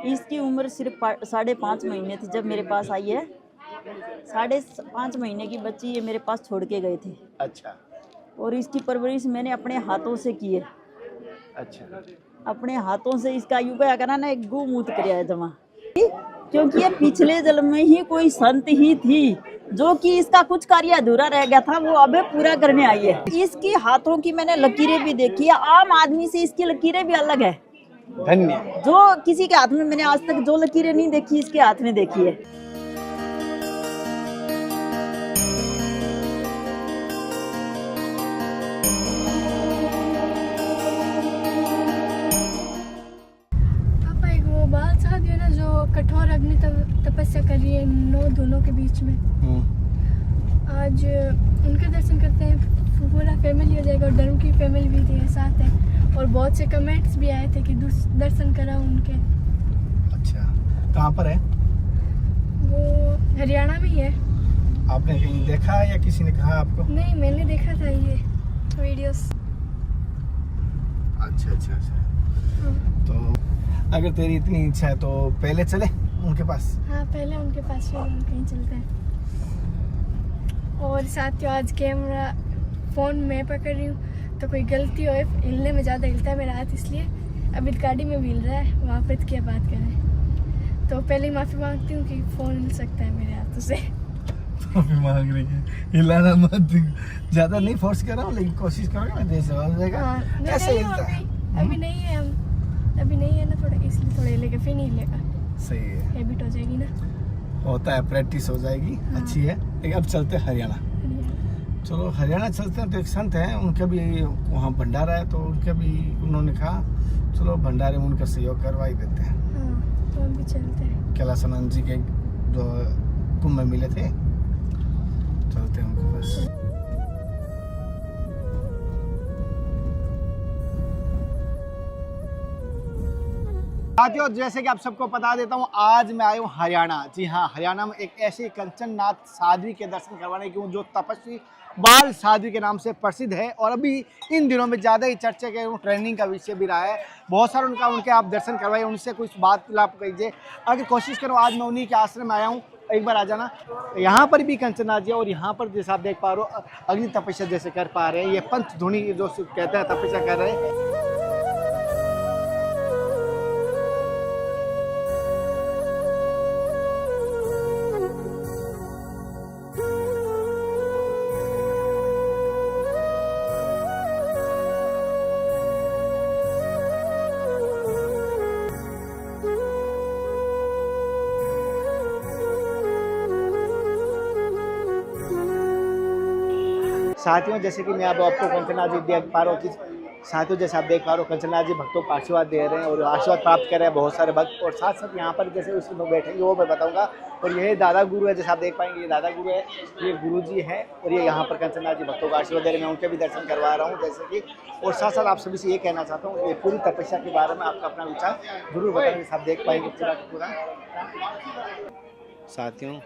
इसकी उम्र सिर्फ 5.5 महीने थी जब मेरे पास आई है। 5.5 महीने की बच्ची ये मेरे पास छोड़ के गए थे। अच्छा और इसकी परवरिश मैंने अपने हाथों से की है। अच्छा। अपने हाथों से इसका युवा करा ना, एक गूमूत कराया जमा, क्योंकि ये पिछले जन्म में ही कोई संत ही थी जो कि इसका कुछ कार्य अधूरा रह गया था, वो अबे पूरा करने आई है। इसकी हाथों की मैंने लकीरें भी देखी है, आम आदमी से इसकी लकीरें भी अलग है। धन्य। जो किसी के हाथ में मैंने आज तक जो लकीरें नहीं देखी, इसके हाथ में देखी है। पापा एक वो बात शादी है ना, जो कठोर अग्नि तपस्या कर रही है 9 दोनों के बीच में। आज उनके दर्शन करते हैं, पूरा फैमिली हो जाएगा और धर्म की फैमिली भी साथ है। और बहुत से कमेंट्स भी आए थे कि दर्शन कराओ उनके। अच्छा, कहाँ पर है? वो हरियाणा में ही है। आपने कहीं देखा या किसी ने कहा आपको? नहीं, मैंने देखा था ये वीडियोस। अच्छा अच्छा अच्छा। तो अगर तेरी इतनी इच्छा है तो पहले चले उनके पास। हाँ, पहले उनके पास, फिर हम कहीं चलते हैं। और साथियों, आज कैमरा फ़ोन में पकड़ रही हूँ तो कोई गलती हो, हिलने में ज़्यादा हिलता है मेरा हाथ, इसलिए अभी गाड़ी में भी हिल रहा है। वहाँ पर क्या बात करें, तो पहले ही माफ़ी मांगती हूँ कि फ़ोन हिल सकता है मेरे हाथों से। माफी मांग रही है, हिलाना मत, ज्यादा नहीं फोर्स कर रहा हूँ, लेकिन कोशिश करोगे ना जैसे हो जाएगा। हाँ, ऐसे नहीं हिलता है। अभी नहीं है, हम अभी नहीं है ना, थोड़ा इसलिए थोड़ा हिलेगा, फिर नहीं हिलेगा। सही है, हैबिट हो जाएगी ना। होता है, प्रैक्टिस हो जाएगी। हाँ। अच्छी है। लेकिन अब चलते हैं हरियाणा। चलो हरियाणा चलते हैं। तो एक संत हैं, उनका भी वहाँ भंडारा है, तो उनका भी उन्होंने कहा चलो भंडारे में उनका सहयोग करवा ही देते हैं। हाँ, तो हम भी चलते हैं। कैलासानंद जी के जो कुंभ में मिले थे, चलते हैं उनके पास। साथियों, जैसे कि आप सबको बता देता हूँ, आज मैं आया हूँ हरियाणा। जी हाँ, हरियाणा में एक ऐसे कंचननाथ साध्वी के दर्शन करवाने की हूँ जो तपस्वी बाल साध्वी के नाम से प्रसिद्ध है और अभी इन दिनों में ज़्यादा ही चर्चा के ट्रेंडिंग का विषय भी रहा है। बहुत सारे उनके आप दर्शन करवाइए, उनसे कुछ बात आप कीजिए। अगर कोशिश करो, आज मैं उन्हीं के आश्रम में आया हूँ, एक बार आ जाना। यहाँ पर भी कंचननाथ जी, और यहाँ पर जैसे आप देख पा रहे हो अग्नि तपस्या जैसे कर पा रहे हैं, ये पंचधुनी जो कहते हैं तपस्या कर रहे हैं। साथियों, जैसे कि मैं अब आपको कंचननाथ जी देख पा रहा हूँ, साथियों जैसे आप देख पा रहे हो कंचननाथ जी भक्तों को आशीर्वाद दे रहे हैं और आशीर्वाद प्राप्त कर रहे हैं बहुत सारे भक्त। और साथ साथ यहाँ पर जैसे उस लोग बैठेंगे वो मैं बताऊंगा। और ये दादा गुरु है, जैसे आप देख पाएंगे, ये दादा गुरु है, ये गुरु जी है। और ये यहाँ पर कंचननाथ जी भक्तों को आशीर्वाद दे रहे हैं, मैं उनके भी दर्शन करवा रहा हूँ जैसे कि। और साथ साथ आप सभी से ये कहना चाहता हूँ, ये पूरी तपस्या के बारे में आपका अपना विचार जरूर बताएं, जैसे आप देख पाएंगे पूरा पूरा। साथियों,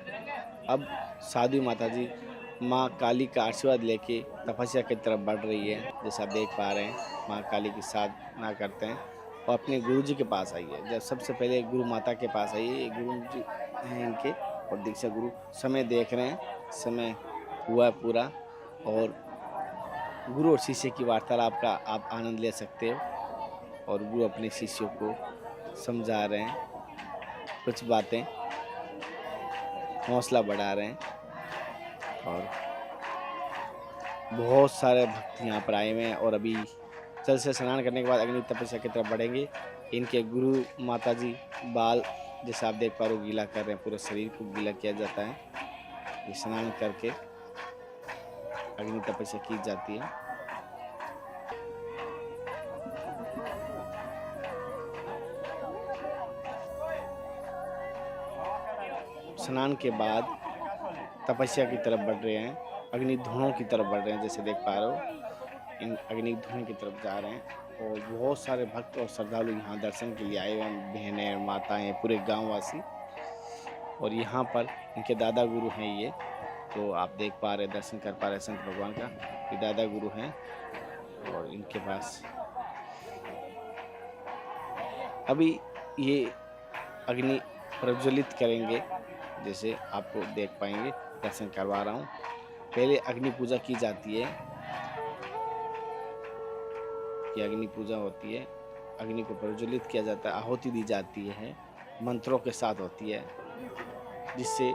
अब साधु माता जी माँ काली का आशीर्वाद लेके तपस्या की तरफ बढ़ रही है। जैसे आप देख पा रहे हैं, माँ काली की साधना करते हैं और अपने गुरु जी के पास आई है। जब सबसे पहले गुरु माता के पास आई है, गुरु जी हैं इनके और दीक्षा गुरु। समय देख रहे हैं, समय हुआ है पूरा, और गुरु और शिष्य की वार्तालाप का आप आनंद ले सकते हो। और गुरु अपने शिष्यों को समझा रहे हैं, कुछ बातें हौसला बढ़ा रहे हैं। और बहुत सारे भक्त यहाँ पर आए हुए हैं और अभी जल से स्नान करने के बाद अग्नि तपस्या की तरफ बढ़ेंगे। इनके गुरु माता जी बाल जैसे आप देख पा रहे हो गीला कर रहे हैं, पूरे शरीर को गीला किया जाता है। ये स्नान करके अग्नि तपस्या की जाती है। स्नान के बाद तपस्या की तरफ बढ़ रहे हैं, अग्नि धुनों की तरफ बढ़ रहे हैं। जैसे देख पा रहे हो, इन अग्नि धुनों की तरफ जा रहे हैं। और बहुत सारे भक्त और श्रद्धालु यहाँ दर्शन के लिए आए हुए हैं, बहनें, माताएं, पूरे गांववासी। और यहाँ पर इनके दादा गुरु हैं ये, तो आप देख पा रहे, दर्शन कर पा रहे संत भगवान का। ये दादा गुरु हैं और इनके पास अभी ये अग्नि प्रज्वलित करेंगे, जैसे आपको देख पाएंगे, दर्शन करवा रहा हूँ। पहले अग्नि पूजा की जाती है, ये अग्नि पूजा होती है, अग्नि को प्रज्वलित किया जाता है, आहुति दी जाती है, मंत्रों के साथ होती है, जिससे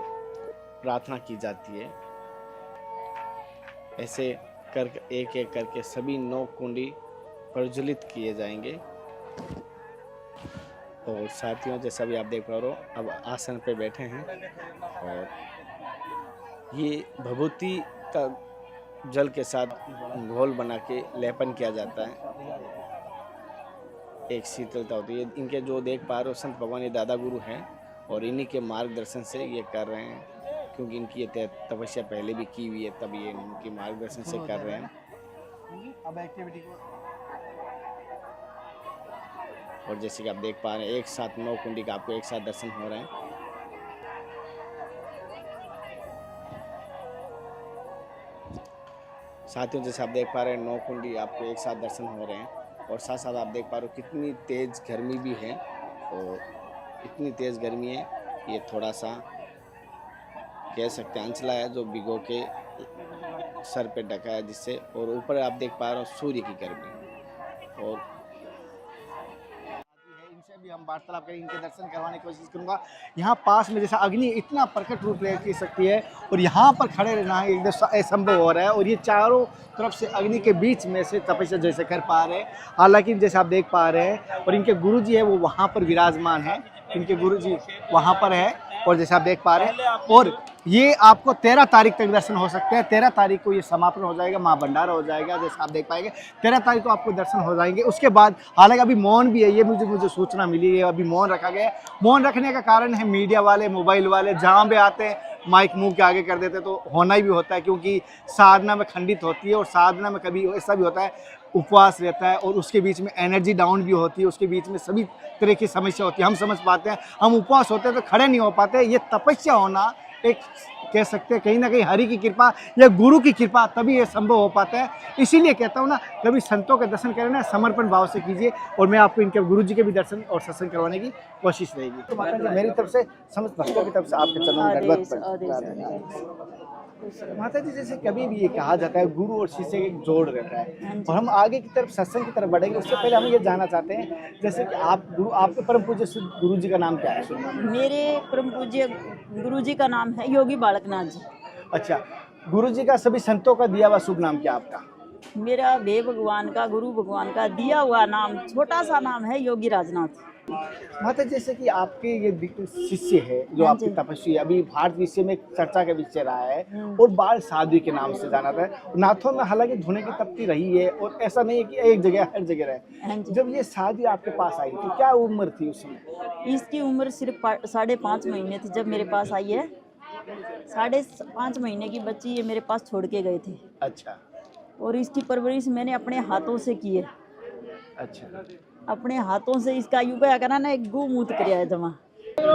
प्रार्थना की जाती है। ऐसे कर एक एक करके सभी 9 कुंडी प्रज्वलित किए जाएंगे। और साथियों, जैसा भी आप देख पा रहे हो, अब आसन पे बैठे हैं और ये भभूति का जल के साथ घोल बना के लेपन किया जाता है। एक शीतलता होती है। इनके जो देख पा रहे हो संत भगवान ये दादा गुरु हैं और इन्हीं के मार्गदर्शन से ये कर रहे हैं, क्योंकि इनकी ये तपस्या पहले भी की हुई है, तब ये इनके मार्गदर्शन से कर रहे हैं। अब एक्टिविटी को और जैसे कि आप देख पा रहे हैं, एक साथ 9 कुंडी का आपको एक साथ दर्शन हो रहे हैं। साथियों, जैसे आप देख पा रहे हैं, 9 कुंडी आपको एक साथ दर्शन हो रहे हैं और साथ साथ आप देख पा रहे हो कितनी तेज गर्मी भी है। और इतनी तेज गर्मी है, ये थोड़ा सा कह सकते हैं अंचला है जो भिगो के सर पे ढका है जिससे, और ऊपर आप देख पा रहे हो सूर्य की गर्मी। और इनसे भी हम वार्तालाप करेंगे, इनके दर्शन करवाने की कोशिश करूंगा। यहाँ पास में जैसा अग्नि इतना प्रकट रूप ले सकती है और यहाँ पर खड़े रहना एकदम असंभव हो रहा है, और ये चारों तरफ से अग्नि के बीच में से तपस्या जैसे कर पा रहे हैं। हालांकि जैसे आप देख पा रहे हैं, और इनके गुरुजी है वो वहाँ पर विराजमान है, इनके गुरुजी वहाँ पर है, और जैसे आप देख पा रहे हैं, और ये आपको 13 तारीख तक दर्शन हो सकते हैं। 13 तारीख को ये समापन हो जाएगा, माँ भंडारा हो जाएगा, जैसे आप देख पाएंगे 13 तारीख को आपको दर्शन हो जाएंगे। उसके बाद हालांकि अभी मौन भी है, ये मुझे सूचना मिली है, अभी मौन रखा गया है। मौन रखने का कारण है मीडिया वाले, मोबाइल वाले जहाँ भी आते हैं माइक मुंह के आगे कर देते, तो होना ही भी होता है, क्योंकि साधना में खंडित होती है, और साधना में कभी ऐसा भी होता है उपवास रहता है और उसके बीच में एनर्जी डाउन भी होती है, उसके बीच में सभी तरह की समस्या होती है। हम समझ पाते हैं, हम उपवास होते हैं तो खड़े नहीं हो पाते। ये तपस्या होना एक कह सकते हैं कहीं ना कहीं हरि की कृपा या गुरु की कृपा, तभी ये संभव हो पाता है। इसीलिए कहता हूँ ना, कभी संतों के दर्शन करें ना समर्पण भाव से कीजिए, और मैं आपको इनके गुरु जी के भी दर्शन और सत्संग करवाने की कोशिश रहेगी। तो माता जी, मेरी तरफ से समस्त भक्तों की तरफ से आपके चरणों में दंडवत। माता जी, जैसे कभी भी ये कहा जाता है गुरु और शिष्य एक जोड़ रहता है, और हम आगे की तरफ सत्संग की तरफ बढ़ेंगे, उससे पहले हम ये जानना चाहते हैं, जैसे कि आपके परम पूज्य गुरु जी का नाम क्या है? मेरे परम पूज्य गुरु जी का नाम है योगी बालकनाथ जी। अच्छा, गुरु जी का सभी संतों का दिया हुआ शुभ नाम क्या आपका? मेरा वे भगवान का, गुरु भगवान का दिया हुआ नाम, छोटा सा नाम है योगी राजनाथ। माता, जैसे कि आपके ये शिष्य है जो आपकी तपस्वी है, अभी भारत विषय में चर्चा का विषय रहा है, और बाल साध्वी के नाम से जाना था। नाथों में हालांकि धुने की तपती रही है, और ऐसा नहीं है कि एक जगह हर जगह रहे। जब ये साध्वी आपके पास आई तो क्या उम्र थी उस समय? इसकी उम्र सिर्फ 5.5 महीने थी जब मेरे पास आई है। 5.5 महीने की बच्ची ये मेरे पास छोड़ के गए थे। अच्छा। और इसकी परवरिश मैंने अपने हाथों से की है। अच्छा। अपने हाथों से इसका युगा करा ना, एक गौमूत्र किया है जमा।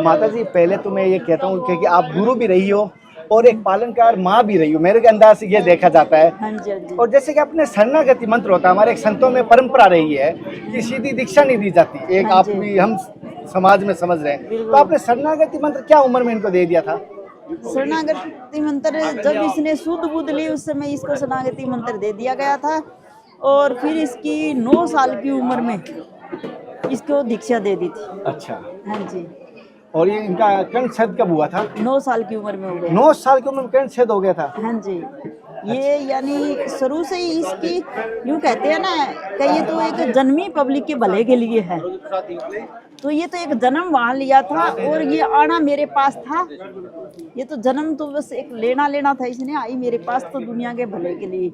माता जी, पहले तो मैं ये कहता हूँ कि आप गुरु भी रही हो और एक पालनकार माँ भी रही हो, मेरे के अंदाज से ये देखा जाता है। हाँ जी, हाँ जी। और जैसे कि अपने शरणागति मंत्र होता है, हमारे एक संतों में परंपरा रही है कि सीधी दीक्षा नहीं दी जाती, एक आप भी हम समाज में समझ रहे हैं, तो आपने शरणागति मंत्र क्या उम्र में इनको दे दिया था? शरणागति मंत्र जब इसने शुद्ध बुद्ध ली उस समय इसको शरणागति मंत्र दे दिया गया था, और फिर इसकी 9 साल की उम्र में इसको दीक्षा दे दी थी। अच्छा। हाँ जी। और ये इनका कंठछेद कब हुआ था? 9 साल की उम्र में हो गया। 9 साल की उम्र में कंठछेद हो गया था? हाँ जी। ये यानी शुरू से ही इसकी यूँ कहते हैं ना कि ये तो एक जन्मी पब्लिक के भले के लिए है, तो ये तो एक जन्म वहाँ लिया था, और ये आना मेरे पास था। ये तो जन्म तो बस एक लेना था, इसने आई मेरे पास तो दुनिया के भले के लिए।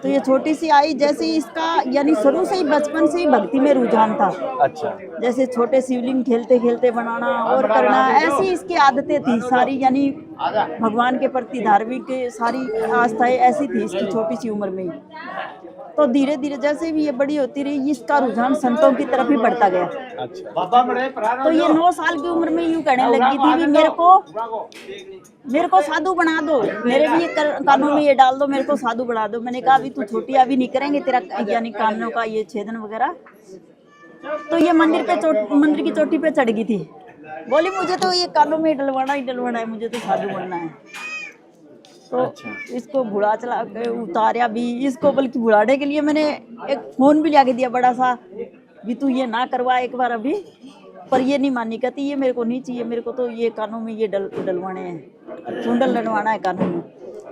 तो ये छोटी सी आई, जैसे इसका यानी शुरू से ही बचपन से ही भक्ति में रुझान था। अच्छा। जैसे छोटे शिवलिंग खेलते खेलते बनाना और करना, ऐसी इसकी आदतें थी सारी, यानी भगवान के प्रति धार्मिक सारी आस्थाएं ऐसी थी इसकी छोटी सी उम्र में ही। तो धीरे धीरे जैसे भी ये बड़ी होती रही, इसका रुझान संतों की तरफ ही बढ़ता गया। अच्छा। तो ये 9 साल की उम्र में यूँ कहने लगी थी कि मेरे को साधु बना दो, मेरे भी कानों में ये डाल दो, मेरे को साधु बना दो। मैंने कहा अभी तू छोटी, अभी नहीं करेंगे तेरा यानी कानों का ये छेदन वगैरह। तो ये मंदिर की चोटी पे चढ़ गई थी। बोली मुझे तो ये कानों में डलवाना ही डलवाना है, मुझे तो साधु बनना है। तो इसको बुढ़ा चला के उतारा भी, इसको बल्कि बुढ़ाने के लिए मैंने एक फोन भी लिया के दिया बड़ा सा, भी तू ये ना करवा एक बार अभी, पर ये नहीं मानी, कहती ये मेरे को नहीं चाहिए, मेरे को तो ये कानों में ये डलवाने हैं, चुंडल डलवाना है कानों में।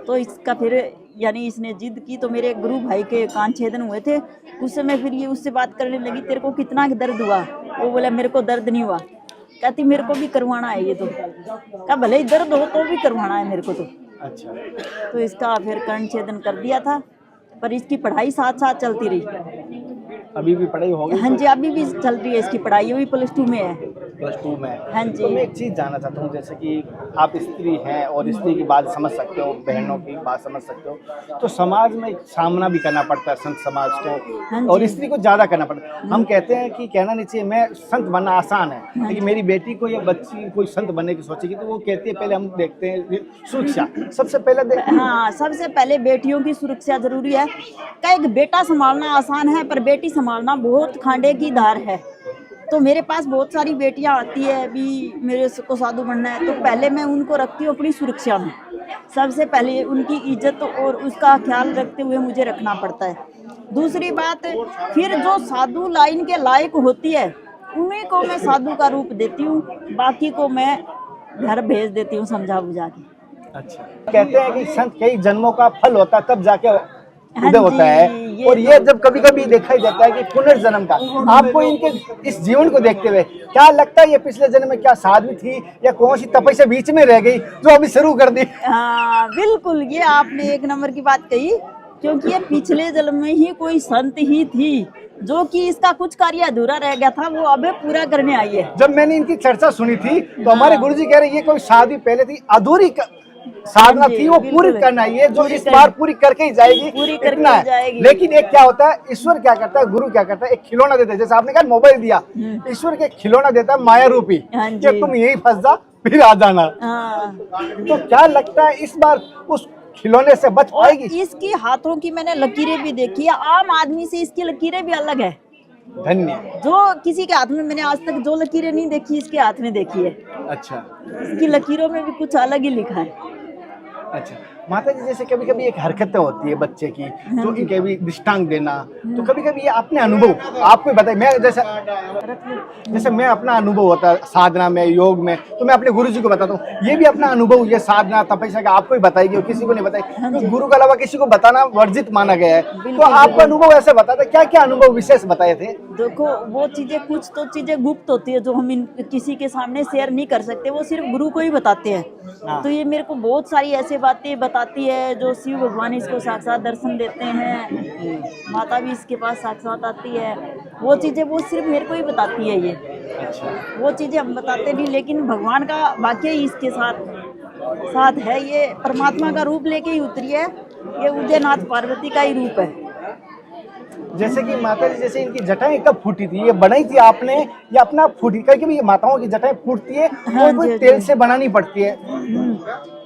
तो इसका फिर यानी इसने जिद की, तो मेरे गुरु भाई के कान छेदन हुए थे उस समय, फिर ये उससे बात करने लगी, तेरे को कितना दर्द हुआ? वो बोला मेरे को दर्द नहीं हुआ। कहती मेरे को भी करवाना है ये, तो क्या भले ही दर्द हो तो भी करवाना है मेरे को तो। अच्छा, तो इसका फिर कर्ण छेदन कर दिया था, पर इसकी पढ़ाई साथ साथ चलती रही। अभी भी पढ़ाई हो गई? हाँ जी, अभी भी चल रही है इसकी पढ़ाई, अभी +2 में है। +2 में? हाँ जी। तो मैं एक चीज़ जानना चाहता हूँ, जैसे कि आप स्त्री हैं और स्त्री की बात समझ सकते हो, बहनों की बात समझ सकते हो, तो समाज में सामना भी करना पड़ता है संत समाज को, हाँ और जी। स्त्री को ज़्यादा करना पड़ता है। हम कहते हैं कि कहना नहीं चाहिए मैं संत बनना आसान है, हाँ लेकिन मेरी बेटी को या बच्ची कोई संत बनने की सोचेगी तो वो कहती है पहले हम देखते हैं सुरक्षा, सबसे पहले देखते हैं। हाँ, सबसे पहले बेटियों की सुरक्षा जरूरी है। का एक बेटा संभालना आसान है, पर बेटी संभालना बहुत खांडे की धार है। तो मेरे पास बहुत सारी बेटियां आती है, अभी मेरे को साधु बनना है, तो पहले मैं उनको रखती हूँ अपनी सुरक्षा में। सबसे पहले उनकी इज्जत और उसका ख्याल रखते हुए मुझे रखना पड़ता है। दूसरी बात, फिर जो साधु लाइन के लायक होती है उन्हीं को मैं साधु का रूप देती हूँ, बाकी को मैं घर भेज देती हूँ समझा बुझा के। अच्छा, कहते हैं कि संत कई जन्मों का फल होता है तब जाके हाँ उदय होता है, जी, और ये जब कभी कभी देखा ही जाता है कि पुनर्जन्म का। आपको इनके इस जीवन को देखते हुए क्या लगता है, ये पिछले जन्म में क्या साध्वी थी या कौन सी तपस्या बीच में रह गई जो अभी शुरू कर दी? हाँ बिल्कुल, ये आपने एक नंबर की बात कही, क्योंकि ये पिछले जन्म में ही कोई संत ही थी, जो कि इसका कुछ कार्य अधूरा रह गया था, वो अबे पूरा करने आई है। जब मैंने इनकी चर्चा सुनी थी तो हमारे गुरुजी कह रहे ये कोई साध्वी पहले थी, अधूरी साधना हाँ जी, थी, वो पूरी बिल्कुल। करना है, ये जो पूरी इस कर- बार पूरी करके ही जाएगी, पूरी करके इतना ही है। जाएगी। लेकिन एक क्या होता है, ईश्वर क्या करता है, गुरु क्या करता है, एक खिलौना देता है। जैसे आपने कहा मोबाइल दिया, ईश्वर के खिलौना देता है माया रूपी, हाँ कि जी। तुम यही फंस जा फिर आ जाना। हाँ, तो क्या लगता है इस बार उस खिलौने से बच और पाएगी? इसकी हाथों की मैंने लकीरें भी देखी है, आम आदमी से इसकी लकीरें भी अलग है। धन्य। जो किसी के हाथ में मैंने आज तक जो लकीरें नहीं देखी, इसके हाथ में देखी है। अच्छा इसकी लकीरों में भी कुछ अलग ही लिखा है। अच्छा, माता जी जैसे कभी कभी एक हरकतें होती है बच्चे की, तो इनके भी दृष्टांत देना, तो कभी कभी ये अपने अनुभव आपको बताइए। मैं जैसे मैं अपना अनुभव होता है साधना में, योग में, तो मैं अपने गुरु जी को बताता हूँ, ये भी अपना अनुभव ये साधना तपस्या का आपको ही बताएगी और किसी को नहीं बताएगी, तो गुरु के अलावा किसी को बताना वर्जित माना गया है। तो आपका अनुभव ऐसे बताते, क्या क्या अनुभव विशेष बताए थे? देखो, वो चीजें, कुछ तो चीजें गुप्त होती है जो हम किसी के सामने शेयर नहीं कर सकते, वो सिर्फ गुरु को ही बताते हैं। तो ये मेरे को बहुत सारी ऐसी बातें बताती है जो शिव भगवान इसको साक्षात दर्शन देते हैं, माता भी इसके पास साक्षात आती है, वो चीजें वो सिर्फ मेरे को ही बताती है। ये वो चीजें हम बताते नहीं, लेकिन भगवान का वाक्य ही इसके साथ है। ये परमात्मा का रूप लेके ही उतरी है, ये उदयनाथ पार्वती का ही रूप है। जैसे कि माता जी, जैसे इनकी जटाएं कब फूटी थी, ये बनाई थी आपने या अपना फूटी? क्योंकि ये माताओं की जटाएं फूटती है, कोई तेल से बनानी पड़ती है।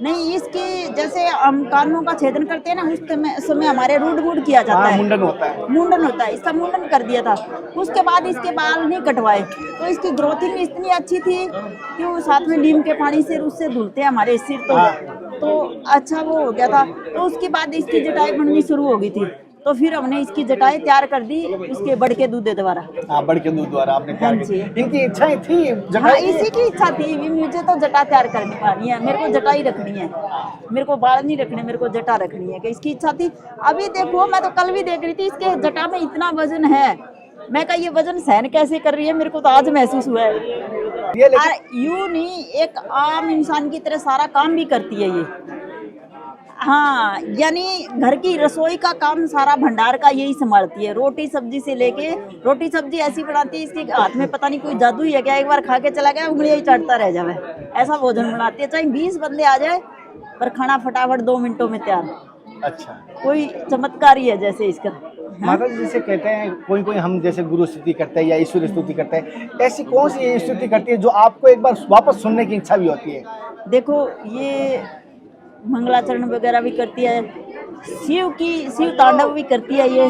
नहीं, इसकी जैसे हम कानों का छेदन करते हैं ना, उस समय हमारे रूड किया जाता है, मुंडन होता है। मुंडन होता है, इसका मुंडन कर दिया था। उसके बाद इसके बाल नहीं कटवाए, तो इसकी ग्रोथिंग इतनी अच्छी थी कि वो साथ में नीम के पानी से उससे धुलते हैं हमारे सिर, तो अच्छा वो हो गया था। तो उसके बाद इसकी जटाएं बननी शुरू हो गई थी, तो फिर हमने इसकी जटाएं तैयार कर दी उसके बढ़ के दूध द्वारा। हाँ, बढ़ के दूध द्वारा आपने तैयार की। इनकी इच्छाएं थी हाँ, इसी की इच्छा थी, मुझे तो जटा तैयार करनी पानी है, मेरे को जटा ही रखनी है, मेरे को बाल नहीं रखने, मेरे को जटा रखनी है, कि इसकी इच्छा थी। अभी देखो, मैं तो कल भी देख रही थी, इसके जटा में इतना वजन है, मैं कहा ये वजन सहन कैसे कर रही है, मेरे को तो आज महसूस हुआ है। यूं नहीं, एक आम इंसान की तरह सारा काम भी करती है ये। हाँ, यानी घर की रसोई का काम सारा भंडार का यही संभालती है, रोटी सब्जी से लेके। रोटी सब्जी ऐसी बनाती है, इसके हाथ में पता नहीं कोई जादू ही है क्या, एक बार खा के चला गया उंगलियां ही चाटता रह जावे, ऐसा भोजन बनाती है। चाहे 20 बंदे आ जाए, पर खाना फटाफट 2 मिनटों में तैयार। अच्छा, कोई चमत्कार ही है जैसे इसका। माता जी जैसे कहते हैं कोई हम जैसे गुरु स्तुति करते हैं या ईश्वर स्तुति करते हैं, ऐसी कौन सी स्तुति करती है जो आपको एक बार वापस सुनने की इच्छा भी होती है? देखो, ये मंगलाचरण वगैरह भी करती है, शिव तांडव भी करती है ये,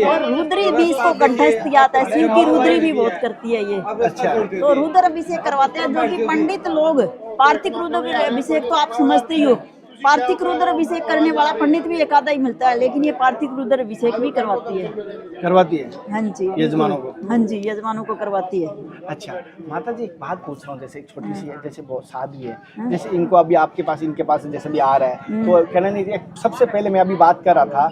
और रुद्री भी इसको कंठस्थ आता है। शिव की रुद्री भी बहुत करती है ये। अच्छा। तो रुद्र अभिषेक करवाते हैं, जो कि पंडित लोग, पार्थिक रुद्र अभिषेक तो आप समझते ही हो, पार्थिक रुद्र अभिषेक करने वाला पंडित भी एक आधा ही मिलता है, लेकिन ये पार्थिक रुद्र अभिषेक भी करवाती है। करवाती है? हाँ जी, यजमानों को? हाँ जी, यजमानों को करवाती है। अच्छा माता जी, एक बात पूछ रहा हूँ, जैसे एक छोटी सी है, जैसे बहुत सादी है, जैसे इनको अभी आपके पास, इनके पास जैसे भी आ रहा है, तो कहना नहीं, एक सबसे पहले मैं अभी बात कर रहा था,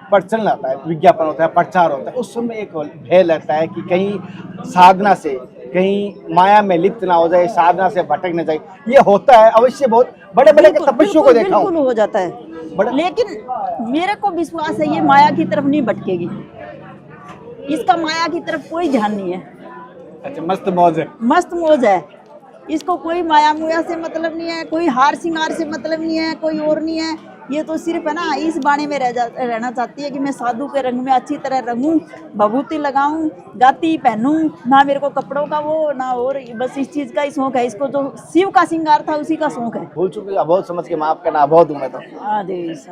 प्रचलन आता है, विज्ञापन होता है, प्रचार होता है, उस समय एक भय लगता है कि कहीं साधना से, कहीं माया में लिप्त ना हो जाए, साधना से भटक न जाए। ये होता है अवश्य, बहुत बड़े बड़े तपस्वियों को देखा बिल्कुल हूँ, हो जाता है, लेकिन मेरे को विश्वास है ये माया की तरफ नहीं भटकेगी, इसका माया की तरफ कोई ध्यान नहीं है। अच्छा, मस्त मौज है। मस्त मौज है, इसको कोई माया मुया से मतलब नहीं है, कोई हार सिंगार से मतलब नहीं है, कोई और नहीं है। ये तो सिर्फ है ना, इस बाणे में रहना चाहती है कि मैं साधु के रंग में अच्छी तरह रंगूं, भभूति लगाऊं, गाती पहनूं, ना मेरे को कपड़ों का वो ना, और बस इस चीज का ही शौक है इसको, जो शिव का श्रृंगार था उसी का शौक है। भूल चुकी, बहुत समझ के माफ करना, बहुत हूँ मैं तो। आदेश।